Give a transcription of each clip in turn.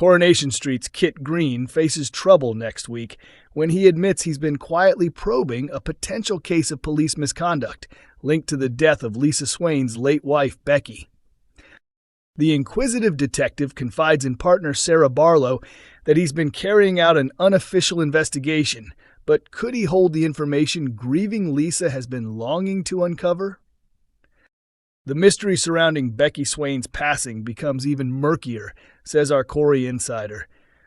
Coronation Street's Kit Green faces trouble next week when he admits he's been quietly probing a potential case of police misconduct linked to the death of Lisa Swain's late wife, Becky. The inquisitive detective confides in partner Sarah Barlow that he's been carrying out an unofficial investigation, but could he hold the information grieving Lisa has been longing to uncover? The mystery surrounding Becky Swain's passing becomes even murkier, says our Corey insider.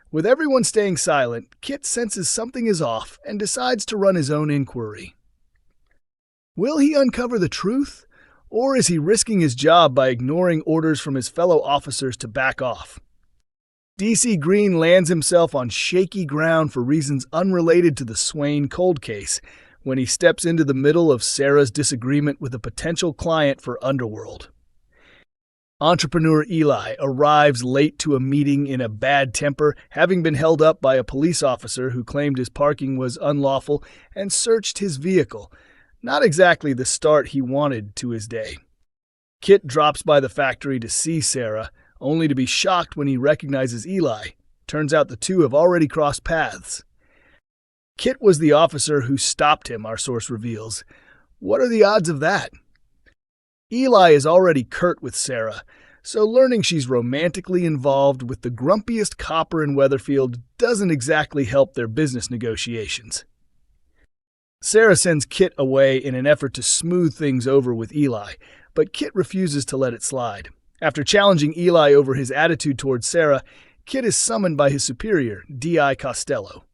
With everyone staying silent, Kit senses something is off and decides to run his own inquiry. Will he uncover the truth, or is he risking his job by ignoring orders from his fellow officers to back off? DC Green lands himself on shaky ground for reasons unrelated to the Swain cold case when he steps into the middle of Sarah's disagreement with a potential client for Underworld. Entrepreneur Eli arrives late to a meeting in a bad temper, having been held up by a police officer who claimed his parking was unlawful and searched his vehicle. Not exactly the start he wanted to his day. Kit drops by the factory to see Sarah, only to be shocked when he recognizes Eli. Turns out the two have already crossed paths. Kit was the officer who stopped him, our source reveals. What are the odds of that? Eli is already curt with Sarah, so learning she's romantically involved with the grumpiest copper in Weatherfield doesn't exactly help their business negotiations. Sarah sends Kit away in an effort to smooth things over with Eli, but Kit refuses to let it slide. After challenging Eli over his attitude towards Sarah, Kit is summoned by his superior, D.I. Costello.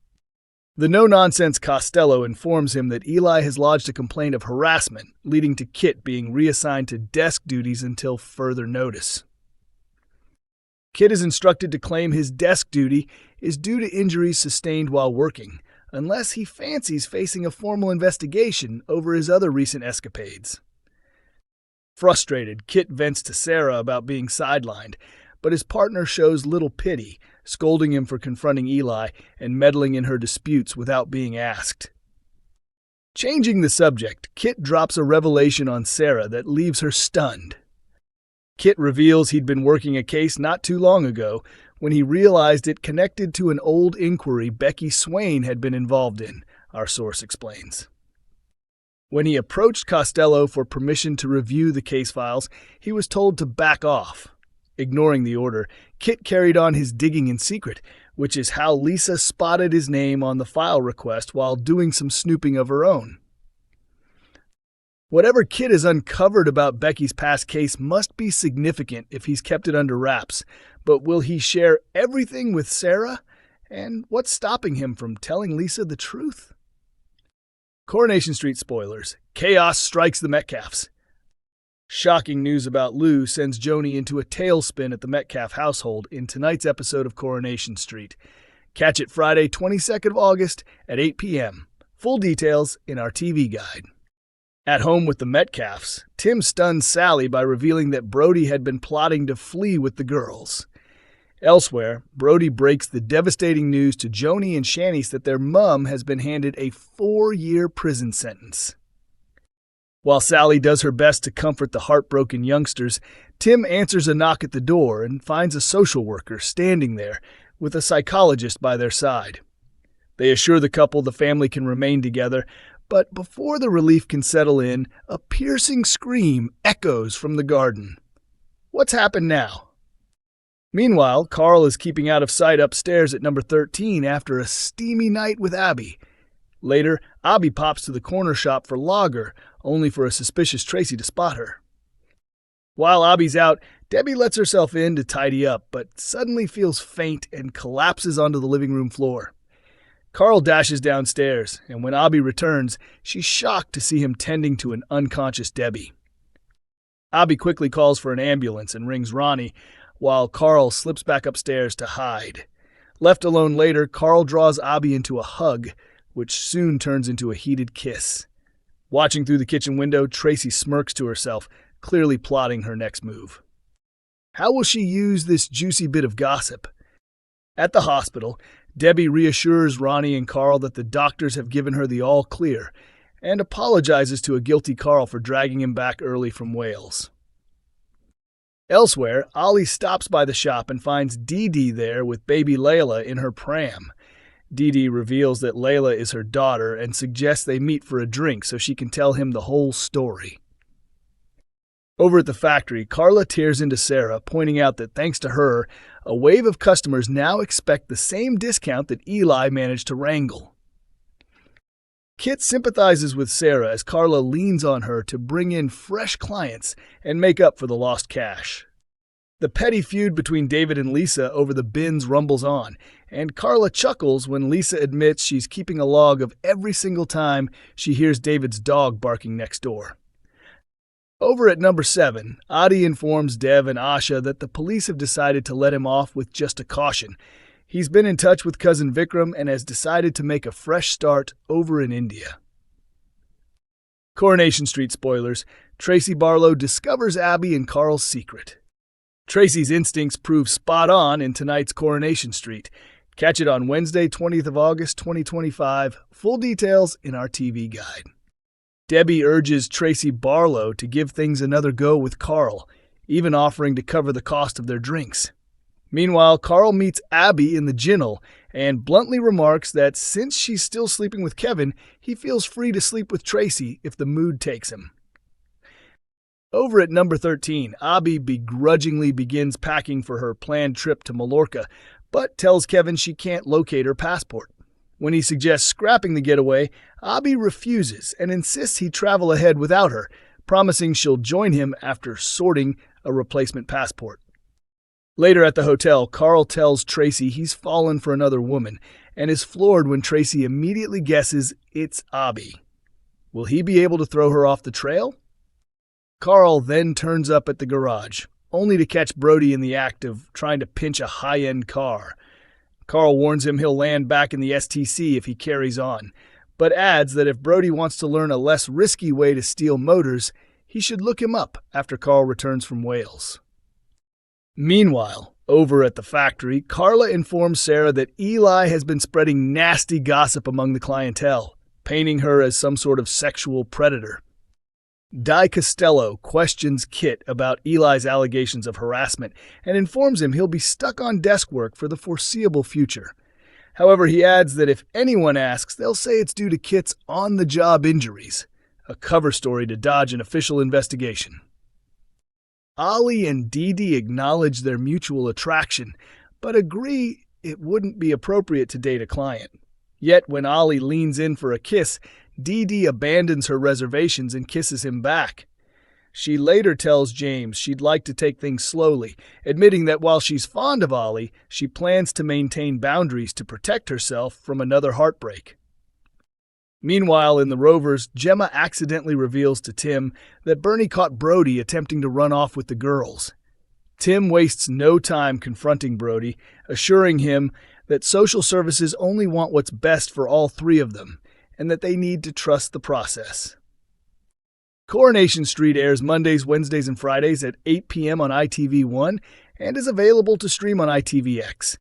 The no-nonsense Costello informs him that Eli has lodged a complaint of harassment, leading to Kit being reassigned to desk duties until further notice. Kit is instructed to claim his desk duty is due to injuries sustained while working, unless he fancies facing a formal investigation over his other recent escapades. Frustrated, Kit vents to Sarah about being sidelined, but his partner shows little pity, scolding him for confronting Eli and meddling in her disputes without being asked. Changing the subject, Kit drops a revelation on Sarah that leaves her stunned. Kit reveals he'd been working a case not too long ago when he realized it connected to an old inquiry Becky Swain had been involved in, our source explains. When he approached Costello for permission to review the case files, he was told to back off. Ignoring the order, Kit carried on his digging in secret, which is how Lisa spotted his name on the file request while doing some snooping of her own. Whatever Kit has uncovered about Becky's past case must be significant if he's kept it under wraps, but will he share everything with Sarah? And what's stopping him from telling Lisa the truth? Coronation Street spoilers. Chaos strikes the Metcalfs. Shocking news about Lou sends Joni into a tailspin at the Metcalf household in tonight's episode of Coronation Street. Catch it Friday, 22nd of August at 8 p.m. Full details in our TV guide. At home with the Metcalfs, Tim stuns Sally by revealing that Brody had been plotting to flee with the girls. Elsewhere, Brody breaks the devastating news to Joni and Shanice that their mum has been handed a 4-year prison sentence. While Sally does her best to comfort the heartbroken youngsters, Tim answers a knock at the door and finds a social worker standing there with a psychologist by their side. They assure the couple the family can remain together, but before the relief can settle in, a piercing scream echoes from the garden. What's happened now? Meanwhile, Carl is keeping out of sight upstairs at number 13 after a steamy night with Abby. Later, Aadi pops to the corner shop for lager, only for a suspicious Tracy to spot her. While Abby's out, Debbie lets herself in to tidy up, but suddenly feels faint and collapses onto the living room floor. Carl dashes downstairs, and when Aadi returns, she's shocked to see him tending to an unconscious Debbie. Aadi quickly calls for an ambulance and rings Ronnie, while Carl slips back upstairs to hide. Left alone later, Carl draws Aadi into a hug, which soon turns into a heated kiss. Watching through the kitchen window, Tracy smirks to herself, clearly plotting her next move. How will she use this juicy bit of gossip? At the hospital, Debbie reassures Ronnie and Carl that the doctors have given her the all clear, and apologizes to a guilty Carl for dragging him back early from Wales. Elsewhere, Ollie stops by the shop and finds Dee Dee there with baby Layla in her pram. Dee Dee reveals that Layla is her daughter and suggests they meet for a drink so she can tell him the whole story. Over at the factory, Carla tears into Sarah, pointing out that thanks to her, a wave of customers now expect the same discount that Eli managed to wrangle. Kit sympathizes with Sarah as Carla leans on her to bring in fresh clients and make up for the lost cash. The petty feud between David and Lisa over the bins rumbles on, and Carla chuckles when Lisa admits she's keeping a log of every single time she hears David's dog barking next door. Over at number 7, Aadi informs Dev and Asha that the police have decided to let him off with just a caution. He's been in touch with cousin Vikram and has decided to make a fresh start over in India. Coronation Street spoilers. Tracy Barlow discovers Abby and Carl's secret. Tracy's instincts prove spot on in tonight's Coronation Street. Catch it on Wednesday, 20th of August, 2025. Full details in our TV guide. Debbie urges Tracy Barlow to give things another go with Carl, even offering to cover the cost of their drinks. Meanwhile, Carl meets Abby in the ginnel and bluntly remarks that since she's still sleeping with Kevin, he feels free to sleep with Tracy if the mood takes him. Over at number 13, Abby begrudgingly begins packing for her planned trip to Mallorca, but tells Kevin she can't locate her passport. When he suggests scrapping the getaway, Abby refuses and insists he travel ahead without her, promising she'll join him after sorting a replacement passport. Later at the hotel, Carl tells Tracy he's fallen for another woman and is floored when Tracy immediately guesses it's Abby. Will he be able to throw her off the trail? Carl then turns up at the garage, only to catch Brody in the act of trying to pinch a high-end car. Carl warns him he'll land back in the STC if he carries on, but adds that if Brody wants to learn a less risky way to steal motors, he should look him up after Carl returns from Wales. Meanwhile, over at the factory, Carla informs Sarah that Eli has been spreading nasty gossip among the clientele, painting her as some sort of sexual predator. Di Costello questions Kit about Eli's allegations of harassment and informs him he'll be stuck on desk work for the foreseeable future. However, he adds that if anyone asks, they'll say it's due to Kit's on-the-job injuries, a cover story to dodge an official investigation. Ollie and Dee Dee acknowledge their mutual attraction, but agree it wouldn't be appropriate to date a client. Yet when Ollie leans in for a kiss, Dee Dee abandons her reservations and kisses him back. She later tells James she'd like to take things slowly, admitting that while she's fond of Ollie, she plans to maintain boundaries to protect herself from another heartbreak. Meanwhile, in the Rovers, Gemma accidentally reveals to Tim that Bernie caught Brody attempting to run off with the girls. Tim wastes no time confronting Brody, assuring him that social services only want what's best for all three of them, and that they need to trust the process. Coronation Street airs Mondays, Wednesdays, and Fridays at 8 p.m. on ITV1 and is available to stream on ITVX.